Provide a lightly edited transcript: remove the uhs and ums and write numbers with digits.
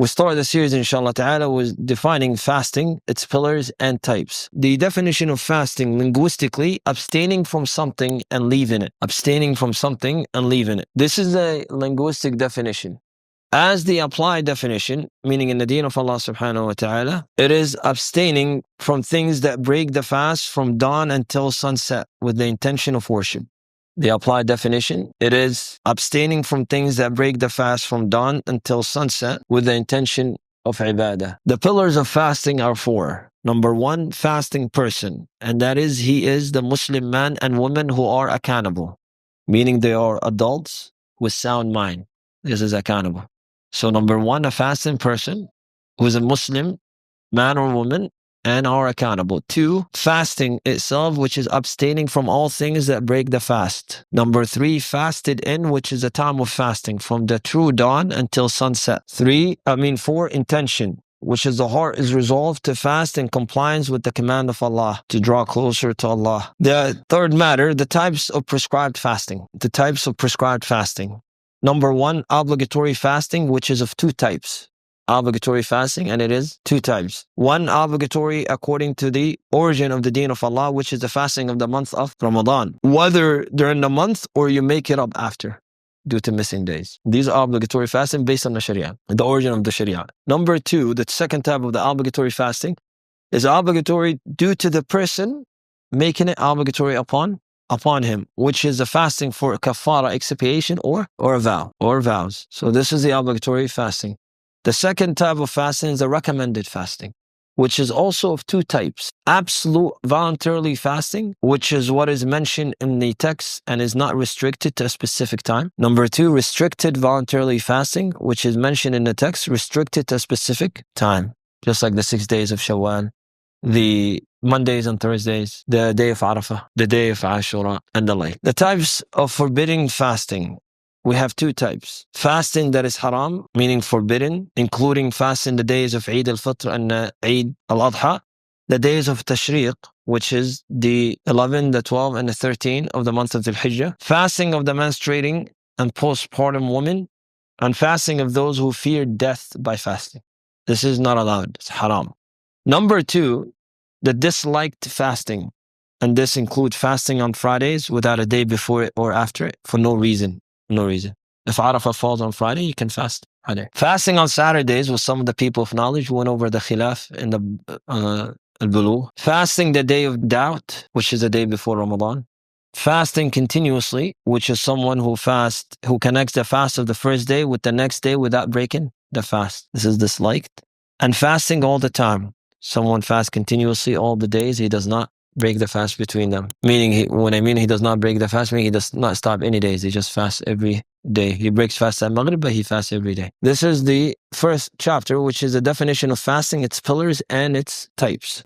We start the series, inshallah ta'ala, with defining fasting, its pillars and types. The definition of fasting linguistically, abstaining from something and leaving it. Abstaining from something and leaving it. This is a linguistic definition. As the applied definition, meaning in the deen of Allah subhanahu wa ta'ala, it is abstaining from things that break the fast from dawn until sunset with the intention of worship. The applied definition, it is abstaining from things that break the fast from dawn until sunset with the intention of ibadah. The pillars of fasting are 4. Number 1, fasting person, and that is he is the Muslim man and woman who are accountable, meaning they are adults with sound mind. This is accountable. So number 1, a fasting person who is a Muslim man or woman and are accountable. 2, fasting itself, which is abstaining from all things that break the fast. Number 3, fasted in, which is a time of fasting from the true dawn until sunset. 4, intention, which is the heart is resolved to fast in compliance with the command of Allah, to draw closer to Allah. The third matter, the types of prescribed fasting. The types of prescribed fasting. Number 1, obligatory fasting, which is of 2 types. Obligatory fasting, and it is 2 types. 1, obligatory according to the origin of the deen of Allah, which is the fasting of the month of Ramadan, whether during the month or you make it up after due to missing days. These are obligatory fasting based on the Sharia, the origin of the Sharia. Number 2, the second type of the obligatory fasting is obligatory due to the person making it obligatory upon him, which is a fasting for kafara, expiation, or a vow, or vows. So this is the obligatory fasting. The second type of fasting is the recommended fasting, which is also of 2 types. Absolute voluntarily fasting, which is what is mentioned in the text and is not restricted to a specific time. Number 2, restricted voluntarily fasting, which is mentioned in the text, restricted to a specific time, just like the 6 days of Shawwal, the Mondays and Thursdays, the day of Arafah, the day of Ashura, and the like. The types of forbidding fasting. We have 2 types. Fasting that is haram, meaning forbidden, including fasting the days of Eid al-Fitr and Eid al-Adha, the days of Tashriq, which is the 11, the 12, and the 13 of the month of Dhul Hijjah, fasting of the menstruating and postpartum women, and fasting of those who fear death by fasting. This is not allowed. It's haram. Number 2, the disliked fasting, and this includes fasting on Fridays without a day before it or after it for no reason. No reason. If Arafah falls on Friday, you can fast Friday. Fasting on Saturdays with some of the people of knowledge went over the khilaf in the al-Bulugh. Fasting the day of doubt, which is the day before Ramadan. Fasting continuously, which is someone who connects the fast of the first day with the next day without breaking the fast. This is disliked. And fasting all the time. Someone fasts continuously all the days, he does not break the fast between them. Meaning, when I mean he does not break the fast, meaning he does not stop any days. He just fasts every day. He breaks fast at Maghrib, but he fasts every day. This is the first chapter, which is the definition of fasting, its pillars and its types.